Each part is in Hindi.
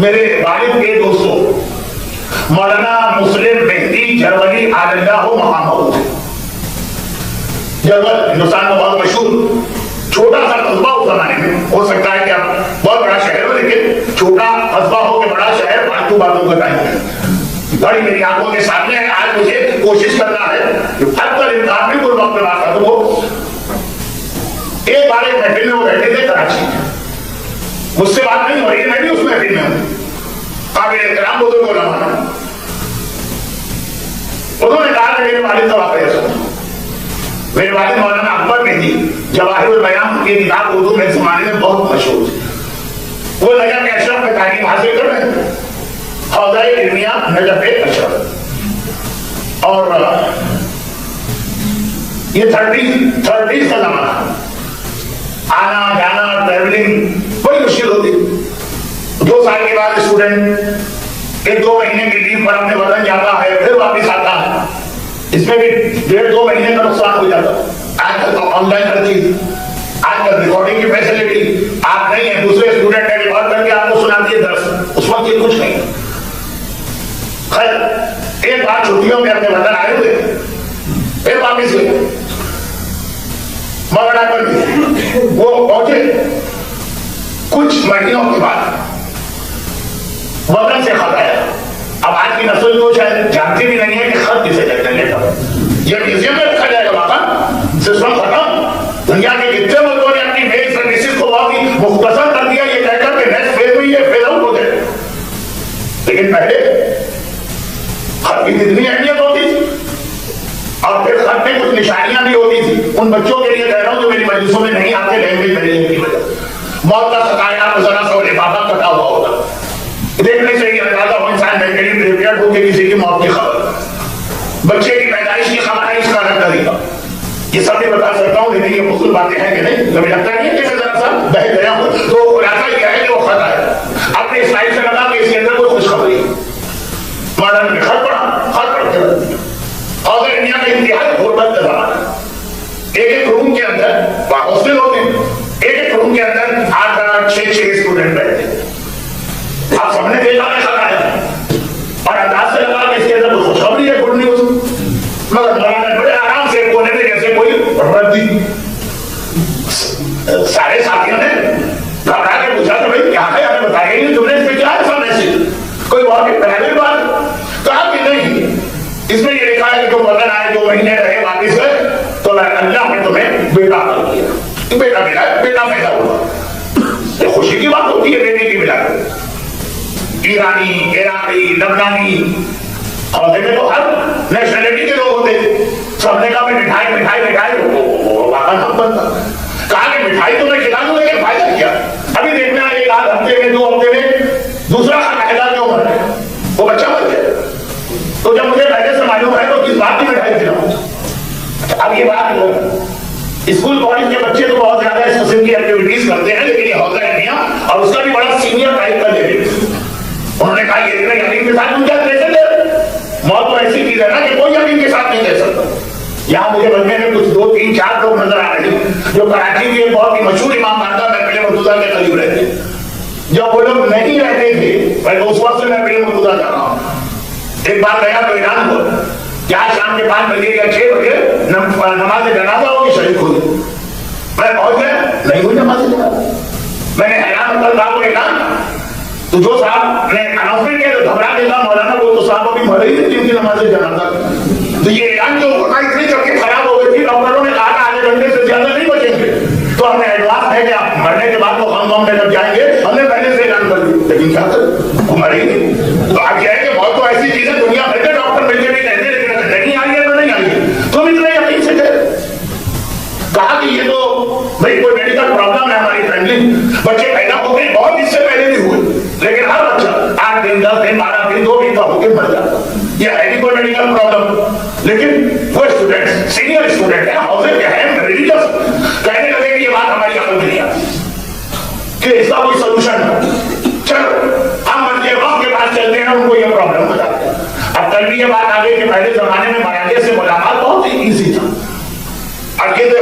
मेरे वालिद के दोस्तों मौलाना मुस्लिम मेहदी जरवली आलल्लाह मकाम जरवल हिंदुस्तान में बहुत मशहूर छोटा सा कस्बा उस जमाने में, हो सकता है कि आप बहुत बड़ा शहर हो लेकिन छोटा कस्बा हो के बड़ा शहर फालतू बातों का टाइम है। बड़ी मेरी आंखों के सामने है। आज मुझे कोशिश करना है अक्सर इम्तिहान में कोई वक्त बात कर वो एक बार एक महफिल में वो बैठे थे कराची, मुझसे बात नहीं हो रही, मैं भी उस महफिल में हूँ। काबिल एहतराम बुजुर्ग उलमा है, उन्होंने कहा कि मेरे वालिद का वाक़या सुनो। मेरे वालिद मौलाना अकबर मेहदी जवाहिरुल बयान की किताब उर्दू में ज़माने में बहुत मशहूर है। वो नजफ अशरफ में तालीम हासिल कर रहे हैं, हौज़ा-ए इल्मिया नजफ अशरफ, और ये 30s का जमाना, आना जाना ट्रैवलिंग बड़ी मुश्किल होती। 2 साल के बाद स्टूडेंट 1-2 महीने की लीव पर अपने वतन जाता है, फिर वापस आता है, इसमें भी 1.5-2 महीने का नुकसान हो जाता है। आजकल तो ऑनलाइन हर चीज, आजकल रिकॉर्डिंग की फैसिलिटी आप नहीं है, दूसरे स्टूडेंट ने रिकॉर्ड करके आपको सुना दिए दर्स, उस वक्त ये कुछ नहीं। खैर एक बार छुट्टियों में अपने वतन आए हुए, फिर वापिस गए मौलाना पर वो पहुंचे। कुछ महीनों के बाद वतन से खत आया। अब आज की नस्ल को शायद जानती भी नहीं है कि खत किसे कहते हैं। ये म्यूजियम में रखा जाएगा, वाकई सिस्टम खत्म। दुनिया के कितने मुल्कों ने अपनी मेल सर्विसेज को बहुत ही मुख्तसर कर दिया ये कहकर कि नेक्स्ट फेज में ये फेल आउट हो गए। लेकिन पहले खत की कितनी अहमियत होती थी, और फिर खत में कुछ निशानियां भी होती थी। उन बच्चों के लिए कह रहा हूं जो मेरी मजलिसों में नहीं आते लैंग्वेज बैरियर की वजह। मौत का सताया तो जरा सा लिफाफा कटा हुआ होगा, देखने से ही अंदाजा हो इंसान मेंटली प्रिपेयर्ड हो के किसी की मौत की खबर, बच्चे की पैदाइश की खबर है, इसका अलग तरीका। ये सब नहीं बता सकता हूँ, लेकिन ये मुश्किल बातें हैं कि नहीं, कभी लगता नहीं कि मैं जरा सा बह गया हूँ। तो खुलासा यह है कि वो खत आया, अपने स्लाइड से लगा कि इसके अंदर कोई खुशखबरी। मॉडर्न में खत पढ़ा, खत पढ़ते और इंडिया का इंतहाई गुर्बत का जमाना। एक रूम के अंदर हॉस्टल होते हैं, एक रूम के अंदर 8-8, 6-6 स्टूडेंट बैठते। आप सबने देखा खत आया और अंदाज से लगा कि इसके अंदर कोई खुशखबरी है, गुड न्यूज। मगर मौलाना बड़े आराम से कोने में जैसे कोई रद्दी। सारे साथियों ने घबरा के पूछा कि भाई क्या है, हमें बताइए नहीं, तुमने इसमें क्या ऐसा मैसेज, कोई बहुत प्राइवेट बात? कहा कि नहीं, इसमें ये लिखा है कि तुम वतन आए, 2 महीने रहे, वापिस गए, तो अल्लाह ने तुम्हें बेटा कर दिया। बेटा मिला, बेटा पैदा हुआ। ये खुशी की बात होती है बेटे की मिला। ईरानी, इराकी, लबनानी, और में तो हर नेशनलिटी के लोग होते थे। सबने कहा मिठाई मिठाई मिठाई, कहा कि मिठाई तो मैं खिला दूं, लेकिन फायदा क्या? अभी देखना है 1 आध हफ्ते में, 2 हफ्ते में दूसरा खाना क्यों मर गया, वो बच्चा मर गया। तो जब मुझे पहले से मालूम है तो किस बात की मिठाई खिलाऊं? अब ये बात स्कूल कॉलेज के बच्चे तो बहुत ज्यादा इस किस्म की एक्टिविटीज करते हैं, लेकिन ये हौज़ा इल्मिया और उसका भी बड़ा सीनियर टाइप का लेवल। उन्होंने कहा ये यकीन के साथ तुम क्या कैसे ले? मौत तो ऐसी चीज है ना कि कोई यकीन के साथ नहीं ले सकता। यहाँ मुझे बनने में कुछ 2, 3, 4 लोग नजर आ रहे हैं जो कराची के बहुत ही मशहूर इमाम मानता मैं पहले मौजूदा के करीब रहते। जब वो लोग नहीं रहते थे, पहले उस वक्त से मैं पहले मौजूदा जा रहा हूँ। एक बार गया तो ऐलान हुआ कि आज शाम के 5 बजे या 6 बजे नमाज जनाजा होगी, शरीक हुई। मैं पहुंच गया, नहीं हुई नमाज जनाजा। मैंने हैरान होकर कहा वो ऐलान, तो जो साहब ने अनाउंसमेंट किया तो घबरा के कहा मौलाना वो तो साहब अभी मर ही थे जिनकी नमाज जनाजा। तो ये ऐलान जो होता इतनी जल्दी खराब हो गई थी, डॉक्टरों ने कहा आधे घंटे से ज्यादा नहीं बचेंगे। तो हमने एडवांस है कि आप मरने के बाद वो हम में जब जाएंगे, हमने पहले से ऐलान कर दिया, लेकिन क्या कर वो मर ही नहीं। तो आप क्या है कि बहुत तो ऐसी चीजें दुनिया भर के डॉक्टर मिलकर भी कहते हैं, नहीं आई है तो नहीं आई है, तुम इतने यकीन से कहा कि ये तो भाई कोई मेडिकल प्रॉब्लम है हमारी फैमिली, बच्चे पैदा हो गए बहुत इससे पहले भी हुए, लेकिन हर बच्चा 8 दिन 10 दिन 12 दिन 2 दिन का होकर मर जाता। ये है भी कोई मेडिकल प्रॉब्लम, लेकिन वो स्टूडेंट सीनियर स्टूडेंट है, हौसले के हैं रिलीजियस, कहने लगे कि ये बात हमारी अकल में नहीं आती कि इसका कोई सोल्यूशन है। चलो हम बच्चे वक्त के पास चलते हैं, उनको ये प्रॉब्लम हो जाती है। अब कल भी ये बात आ गई कि पहले जमाने में मराठे से मुलाकात बहुत ही ईजी था।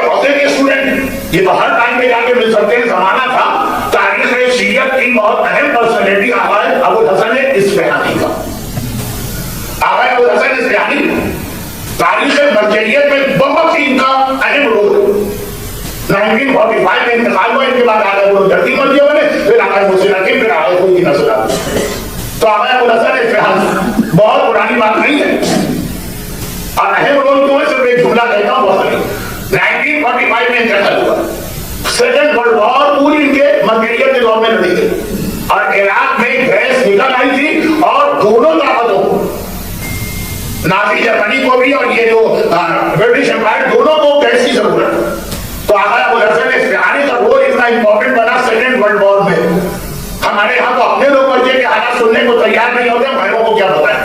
हौसले के स्टूडेंट ये तो हर टाइम में जाके मिल सकते हैं। जमाना था तारीख में शीयत की बहुत अहम पर्सनैलिटी अबू बाद आ गए वो जल्दी मर्जी बने, फिर आ गए मुझसे रखे, फिर आ गए कोई नस्ल। तो आगे अबुल हसन इस्फहानी बहुत पुरानी बात नहीं है, और अहम रोल क्यों है, सिर्फ एक जुमला कहता हूँ बहुत नहीं। 1945 में इंतकाल हुआ, सेकेंड वर्ल्ड वॉर पूरी इनके मर्केरियत के दौर में लड़ी गई, और इराक में गैस निकल आई थी, और दोनों ताकतों नाज़ी जर्मनी को भी और ये जो ब्रिटिश एम्पायर दोनों को गैस की जरूरत। तो आगा अबुल हसन इस्फहानी का रोल इतना इंपॉर्टेंट बना सेकेंड वर्ल्ड वॉर में। हमारे यहाँ तो अपने लोग मर्जी के हालात सुनने को तैयार नहीं होते, भाइयों को क्या बताएं।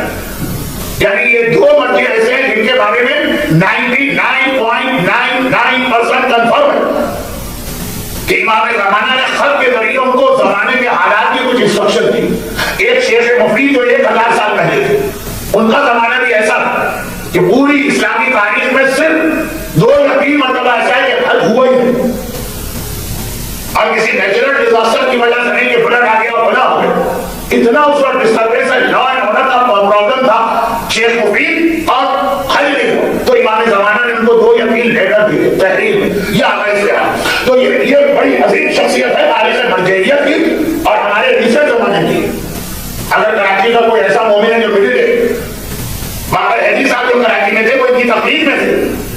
यानी ये दो मर्जी ऐसे हैं जिनके बारे में 99.99% कंफर्म है कि इमाम ज़माना ने खत के जरिए उनको जमाने के हालात की कुछ इंस्ट्रक्शन दी। एक शेख मुफ्ती जो 1000 साल पहले थे, उनका जमाना भी ऐसा था कि पूरी इस्लामी तारीख में सिर्फ 2 या 3 मरतबा ऐसा है कि हज हुआ ही नहीं, और किसी नेचुरल डिजास्टर की वजह से नहीं कि फ्लड आ गया और बना हो गया। इतना उस वक्त डिस्टर्बेंस है, लॉ एंड ऑर्डर का प्रॉब्लम था, शेख मुफीद और हज नहीं हुआ। तो इमाम ज़माना ने उनको 2 या 3 लेटर दिए तहरीर में, यह आगे से। तो ये बड़ी अजीम शख्सियत है तारीख़ मरजइयत की और हमारे रिसेंट जमाने की। अगर कराची का कोई ऐसा मोमिन है जो मिले हैजी साहब जो कराची में थे, वो इनकी तकलीफ में थे,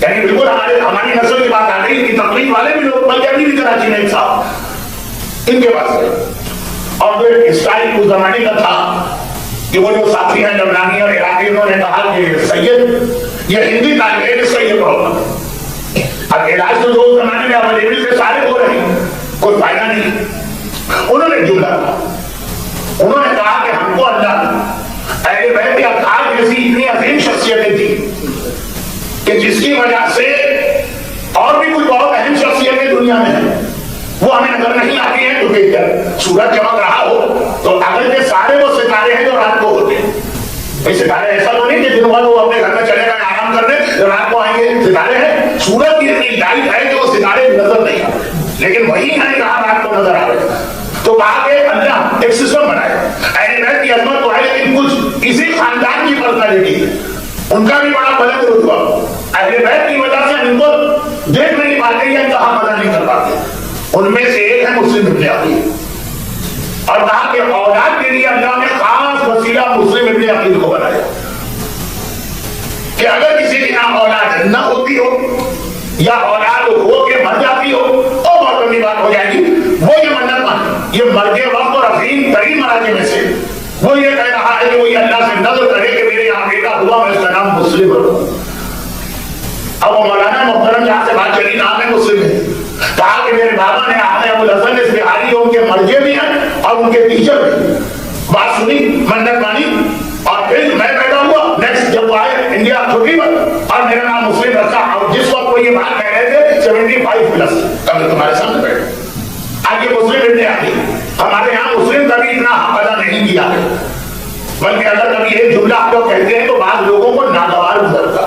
यानी बिल्कुल हमारी नस्ल की बात आ गई, इनकी तकलीफ वाले भी लोग, बल्कि अभी भी कराची में एक साहब इनके पास है। और फिर स्टाइल उस जमाने का था कि वो जो साथी हैं लबनानी और इराकी, उन्होंने कहा कि सैयद ये हिंदी तालीम है, इसका ये प्रॉब्लम। अब इलाज तो उस जमाने में अवेलेबल से सारे हो रहे हैं, कोई फायदा नहीं। उन्होंने जुमला कहा, उन्होंने कहा कि हमको अल्लाह अहले बैत के अतार जैसी इतनी अजीम शख्सियतें थी कि जिसकी वजह से और भी कुछ बहुत अहम शख्सियतें दुनिया में हैं, वो हमें नजर नहीं आती हैं। क्योंकि सूरज चमक रहा हो तो अगर के सारे वो सितारे हैं जो रात को होते हैं। सितारे ऐसा तो नहीं कि दिन भर वो अपने घर में चले गए आराम करने, जो रात को आएंगे। सितारे हैं, सूरज की इतनी लाइट है कि वो सितारे नजर नहीं आते, लेकिन वही है जहां रात को नजर आ रहे। तो वहां के अल्लाह एक सिस्टम बनाया, अहले बैत की अजमत तो है, लेकिन कुछ इसी खानदान की पर्सनालिटी है, उनका भी बड़ा बुलंद रुतबा। अहले बैत की वजह से इनको देख नहीं पाते या कहा मजा नहीं कर पाते। उनमें से एक है मुस्लिम इब्ने अकील, और कहा कि औलाद के लिए अल्लाह ने खास वसीला मुस्लिम इब्ने अकील को बनाया कि अगर किसी की ना औलाद न होती हो या औलाद हो के मर जाती हो तो बहुत बड़ी बात हो जाएगी। वो ये मन्नत माने, ये मरते वक्त और अजीम तरीन मराजे में से वो ये कह रहा है कि वो ये अल्लाह से नजर करे कि मेरे यहाँ बेटा हुआ, मैं इसका नाम मुस्लिम रखूं। अब वो मौलाना मुहतरम जहां से बात चली, नाम है मुस्लिम है, कहा कि मेरे बाबा ने आते अबुल हसन इस्फहानी जो उनके मर्जे भी हैं और उनके टीचर भी। बात सुनी, मन्नत मानी, और फिर मैं बैठा हुआ नेक्स्ट जब आए इंडिया छुट्टी पर, और मेरा नाम मुस्लिम रखा। और जिस वक्त वो ये बात कह रहे थे 75 प्लस, कल तुम्हारे सामने बैठे आज ये मुस्लिम इब्ने अकील। हमारे यहाँ मुस्लिम कभी इतना हक अदा नहीं किया है, बल्कि अगर कभी एक जुमला आप लोग कहते हैं तो बाद लोगों को नागवार गुजरता,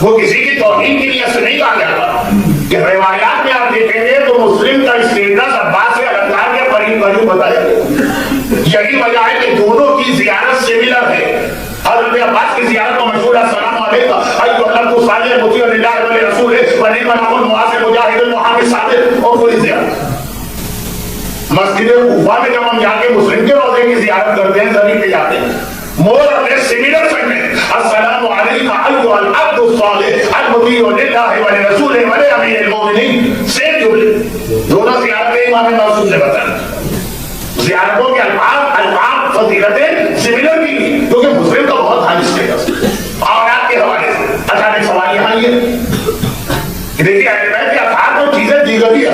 वो किसी की तौहीन की नियत से नहीं कहा जाता। कि रिवायात में आप देखेंगे तो मुस्लिम का स्टेटस अब्बास के अलंकार के करीब करीब बताया गया। यही वजह है कि दोनों की जियारत सिमिलर है। हज़रत अब्बास की जियारत को मशहूर है, सलाम अलैका अय्युहल मुसालिह मुतीअ लिल्लाहि व लिरसूलिहि व निअमल अखुल मुआसिर मुजाहिदुल मुहामिद सादिक, और पूरी जियारत। मस्जिद कूफा में जब हम जाके मुस्लिम के रोजे की जियारत करते हैं, जमीन पे जाते हैं, मोर अपने सिमिलर सेगमेंट अस्सलामु अलैका अय्युहल अब्दुस सालिह अल मुतीअ लिल्लाहि व लिरसूलिहि व लिअमीरिल मोमिनीन, सेम जुमले दोनों जियारतें इमाम मासूम ने बताया। जियारतों के अल्फाज फजीलतें सिमिलर की, क्योंकि मुस्लिम का बहुत हाई स्टेटस। और आपके हवाले से अच्छा एक सवाल यहाँ ये देखिए, अहले बैत के अतार तो चीजें दीगरी है,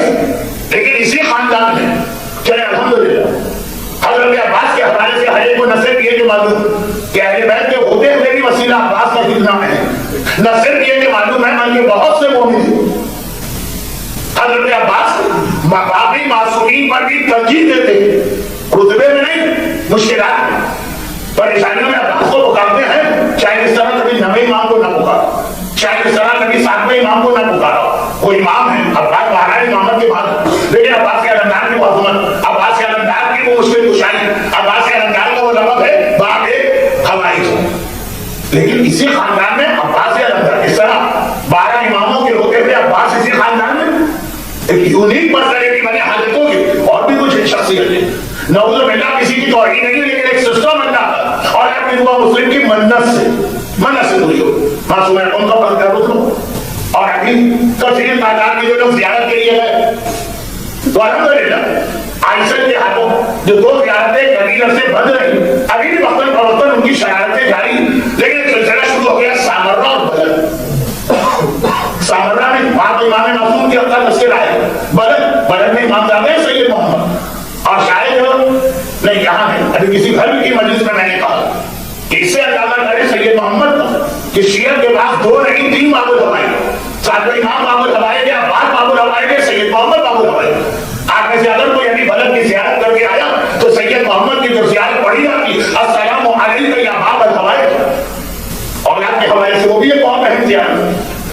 लेकिन इसी खानदान में चले अल्हम्दुलिल्लाह हज़रत अब्बास के हवाले से हर एक को न सिर्फ ये जो मालूम कि अहले बैत के होते हुए भी वसीला अब्बास का कितना है, न सिर्फ ये मालूम है बल्कि बहुत से मोमिन हज़रत अब्बास बाकी मासूमीन पर भी तरजीह देते, रुतबे में नहीं मुश्किलात में, परेशानियों में अब्बास को पुकारते हैं। चाहे इस तरह कभी नवे इमाम को न पुकारो, चाहे इस तरह कभी सातवें इमाम को न पुकारो, वो इमाम है अब्बास बारह इमामत के बाद, लेकिन अब्बास के अलंदार की अजमत, अब्बास के अलंदार की वो मुश्किल कुशाई, अब्बास के अलंदार का वो लक़ब है बाप हवाई। लेकिन इसी खानदान में अब्बास के अलंदार इस तरह 12 इमामों के होते हुए अब्बास इसी खानदान में एक यूनिक पर्सनैलिटी बने हालतों की। तो ही नहीं, लेकिन एक सिस्टम बन जाता और आपकी दुआ मुस्लिम की मन्नत से पूरी हो। मासूम कौन का बंद कर दो। और अभी कसीर तादाद में जो लोग ज़ियारत के लिए गए, तो अल्हम्दुलिल्लाह आइशा के हाथों जो 2 ज़ियारतें कबीला से बंद रही, अभी भी वक्तन फवक्तन उनकी शरारतें जारी, लेकिन एक सिलसिला शुरू हो गया सामर्रा और बदल। सामर्रा में वहां तो इमाम मासूम के अंदर मस्जिद आए, बदल में इमाम ज़ादे सैयद मोहम्मद, और शायद नहीं यहाँ है, अभी किसी घर की मजलिस में मैंने कहा इससे अंदाजा करें सैयद मोहम्मद कि शिया के पास 2 नहीं 3 बाबुल हवाए, साथ में इमाम बाबुल हवाए, अब्बास बाबुल हवाए, सैयद मोहम्मद बाबुल हवाए। आप में से अगर कोई अभी बलद की ज़ियारत करके आया तो सैयद मोहम्मद की जो ज़ियारत पड़ी जाती अस्सलामु अलैका या बाबुल हवाए, और आपके हवाले से वो भी एक बहुत अहम ज़ियारत।